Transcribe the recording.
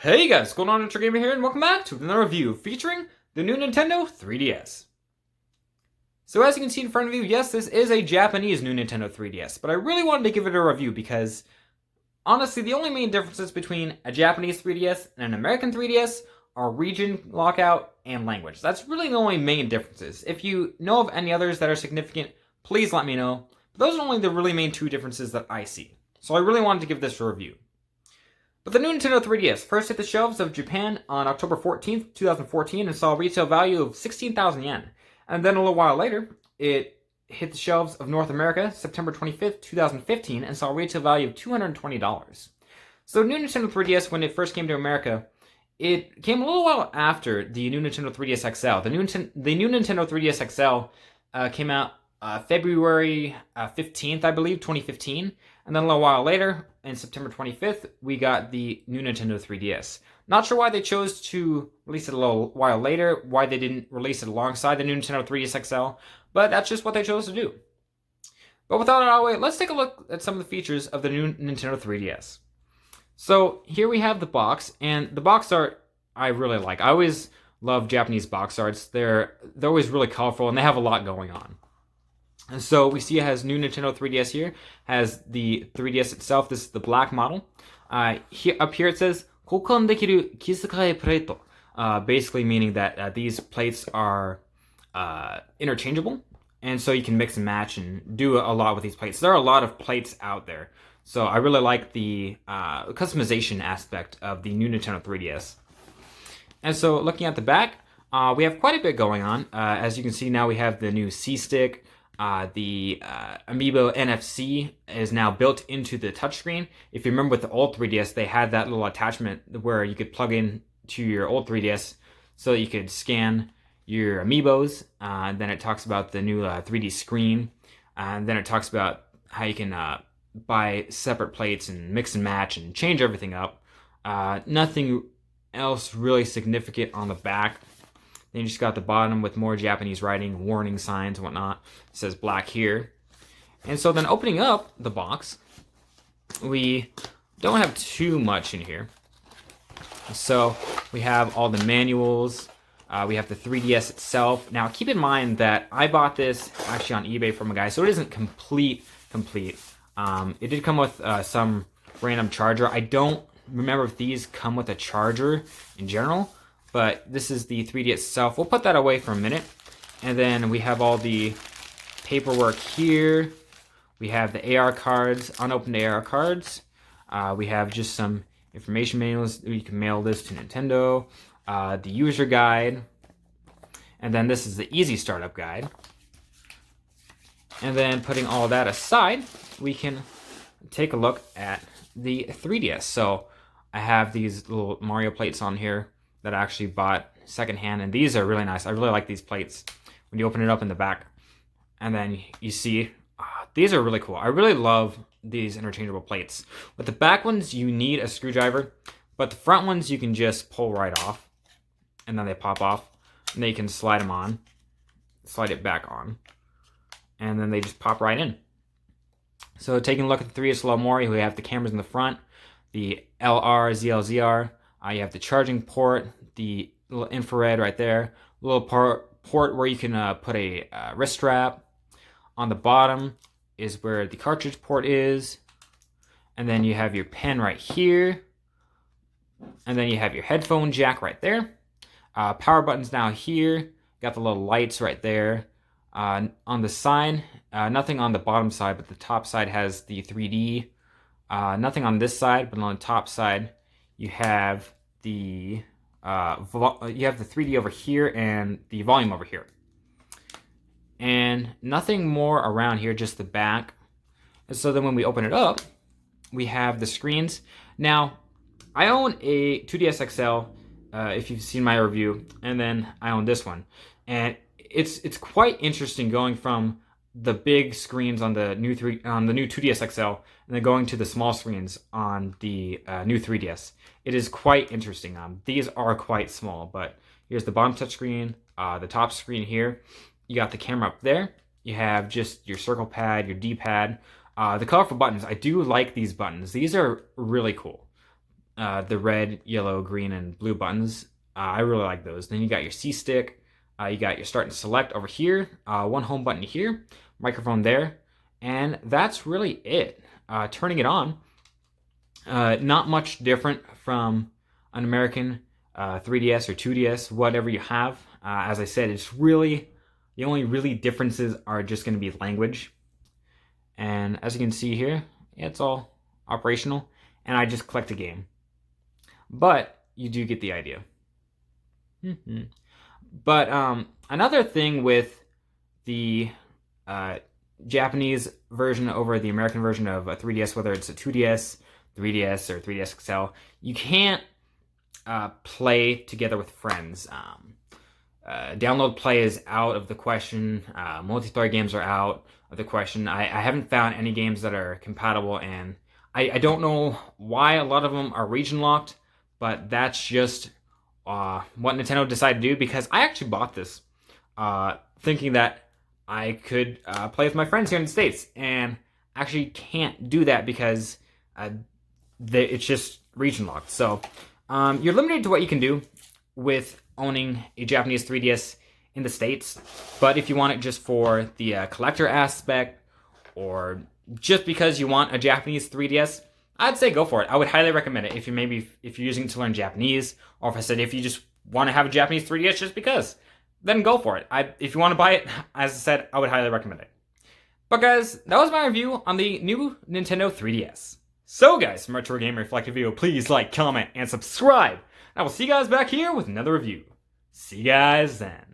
Hey guys, what's going on? RetroGamer here, and welcome back to another review featuring the new Nintendo 3DS. So as you can see in front of you, yes, this is a Japanese new Nintendo 3DS, but I really wanted to give it a review because, honestly, the only main differences between a Japanese 3DS and an American 3DS are region lockout and language. That's really the only main differences. If you know of any others that are significant, please let me know. But those are only the really main two differences that I see. So I really wanted to give this a review. But the new Nintendo 3DS first hit the shelves of Japan on October 14th, 2014 and saw a retail value of 16,000 yen. And then a little while later, it hit the shelves of North America September 25th, 2015 and saw a retail value of $220. So the new Nintendo 3DS, when it first came to America, it came a little while after the new Nintendo 3DS XL. The new Nintendo 3DS XL came out February 15th, I believe, 2015. And then a little while later, in September 25th, we got the new Nintendo 3DS. Not sure why they chose to release it a little while later, why they didn't release it alongside the new Nintendo 3DS XL, but that's just what they chose to do. But without it out of the way, let's take a look at some of the features of the new Nintendo 3DS. So here we have the box, and the box art I really like. I always love Japanese box arts. They're always really colorful, and they have a lot going on. And so we see it has new Nintendo 3DS here, has the 3DS itself. This is the black model. Up here it says, 交換できる気遣いプレート. Basically meaning that these plates are interchangeable. And so you can mix and match and do a lot with these plates. There are a lot of plates out there. So I really like the customization aspect of the new Nintendo 3DS. And so looking at the back, we have quite a bit going on. As you can see now we have the new C-Stick. The Amiibo NFC is now built into the touchscreen. If you remember with the old 3DS, they had that little attachment where you could plug in to your old 3DS so you could scan your Amiibos. Then it talks about the new 3D screen. And then it talks about how you can buy separate plates and mix and match and change everything up. Nothing else really significant on the back. Then you just got the bottom with more Japanese writing, warning signs and whatnot. It says black here. And so then opening up the box, we don't have too much in here. So we have all the manuals. We have the 3DS itself. Now keep in mind that I bought this actually on eBay from a guy, so it isn't complete. It did come with some random charger. I don't remember if these come with a charger in general. But this is the 3D itself. We'll put that away for a minute. And then we have all the paperwork here. We have the AR cards, unopened AR cards. We have just some information manuals. You can mail this to Nintendo. The user guide. And then this is the easy startup guide. And then putting all that aside, we can take a look at the 3DS. So I have these little Mario plates on here that I actually bought secondhand, and these are really nice. I really like these plates when you open it up in the back. And then you see, these are really cool. I really love these interchangeable plates. With the back ones, you need a screwdriver, but the front ones you can just pull right off, and then they pop off, and then you can slide them on, slide it back on, and then they just pop right in. So taking a look at the 3DS Lomori, we have the cameras in the front, the LR, ZLZR, you have the charging port, the little infrared right there, a little port where you can put a wrist strap. On the bottom is where the cartridge port is. And then you have your pen right here. And then you have your headphone jack right there. Power buttons down here. Got the little lights right there. On the side, nothing on the bottom side, but the top side has the 3D. Nothing on this side, but on the top side, you have the 3D over here and the volume over here. And nothing more around here, just the back. And so then when we open it up, we have the screens. Now, I own a 2DS XL, if you've seen my review, and then I own this one. And it's quite interesting going from the big screens on the new 2DS XL and then going to the small screens on the new 3DS. It is quite interesting. These are quite small, but here's the bottom touch screen, the top screen here. You got the camera up there. You have just your circle pad, your D-pad. The colorful buttons, I do like these buttons. These are really cool. the red, yellow, green, and blue buttons. I really like those. Then you got your C stick. You got your start and select over here. One home button here. Microphone there. And that's really it. Turning it on. Not much different from an American 3DS or 2DS, whatever you have. As I said, it's really, the only really differences are just going to be language. And as you can see here, it's all operational. And I just collect a game. But you do get the idea. But another thing with the Japanese version over the American version of a 3DS, whether it's a 2DS, 3DS, or 3DS XL, you can't play together with friends. Download play is out of the question. Multiplayer games are out of the question. I haven't found any games that are compatible, and I don't know why a lot of them are region locked, but that's just what Nintendo decided to do, because I actually bought this thinking that I could play with my friends here in the States, and actually can't do that because it's just region locked. So you're limited to what you can do with owning a Japanese 3DS in the States, but if you want it just for the collector aspect, or just because you want a Japanese 3DS, I'd say go for it. I would highly recommend it if you're using it to learn Japanese, or if you just want to have a Japanese 3DS just because, then go for it. If you want to buy it, as I said, I would highly recommend it. But guys, that was my review on the new Nintendo 3DS. So guys, from RetroGamer, if you liked the video, please like, comment, and subscribe. I will see you guys back here with another review. See you guys then.